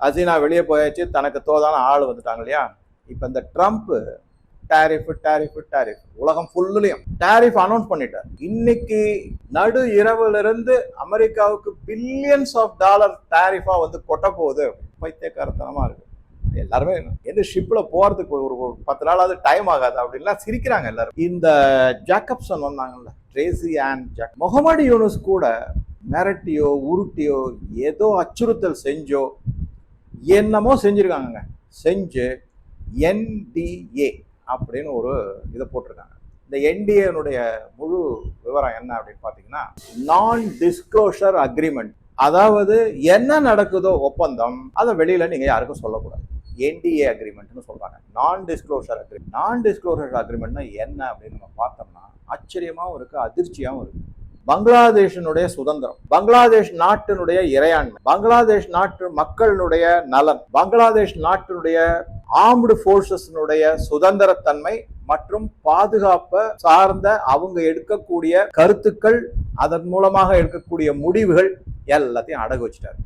ஹசீனா வெளியே போயாச்சு, தனக்கு தோதான ஆள் வந்துட்டாங்க இல்லையா. இப்ப இந்த ட்ரம்ப் டாரிஃப் உலகம் ஃபுல்லுலயும் டாரிஃப் அனௌன்ஸ் பண்ணிட்டார். இன்னைக்கு நடு இரவுல இருந்து அமெரிக்காவுக்கு பில்லியன்ஸ் ஆஃப் டாலர் டாரிஃபா வந்து கொட்ட போகுது. பைத்தியக்காரத்தனமா இருக்கு. எல்லாருமே எந்த ஷிப்ல போறதுக்கு ஒரு 10 நாளாவது டைம் ஆகாது அப்படின்லாம் சிரிக்கிறாங்க எல்லாரும். இந்த ஜாக்கப்சன் வந்தாங்கல்ல, Tracy and Jack, Muhammad Yunus கூட மிரட்டியோ உருட்டியோ ஏதோ அச்சுறுத்தல் செஞ்சோ என்னமோ செஞ்சிருக்காங்க. செஞ்சு NDA அப்படின்னு ஒரு இதை போட்டிருக்காங்க. இந்த NDA முழு விவரம் என்ன அப்படின்னு பாத்தீங்கன்னா, நான் டிஸ்க்ளோஷர் அக்ரிமெண்ட். அதாவது என்ன நடக்குதோ ஒப்பந்தம், அதை வெளியில நீங்க யாருக்கும் சொல்லக்கூடாது. NDA அக்ரிமெண்ட்னு சொல்றாங்க. நான் டிஸ்க்ளோஷர் அக்ரிமெண்ட்னா என்ன அப்படின்னு நம்ம பார்த்தோம்னா ஆச்சரியமாவும் இருக்கு, அதிர்ச்சியாவும் இருக்கு. பங்களாதேஷனுடைய சுதந்திரம், பங்களாதேஷ் நாட்டினுடைய இறையாண்மை, பங்களாதேஷ் நாட்டு மக்களுடைய நலன், பங்களாதேஷ் நாட்டினுடைய ஆர்ம்டு போர்சஸ்னுடைய சுதந்திரத்தன்மை மற்றும் பாதுகாப்பை சார்ந்த அவங்க எடுக்கக்கூடிய கருத்துக்கள், அதன் மூலமாக எடுக்கக்கூடிய முடிவுகள் எல்லாத்தையும் அடகு வச்சுட்டாரு.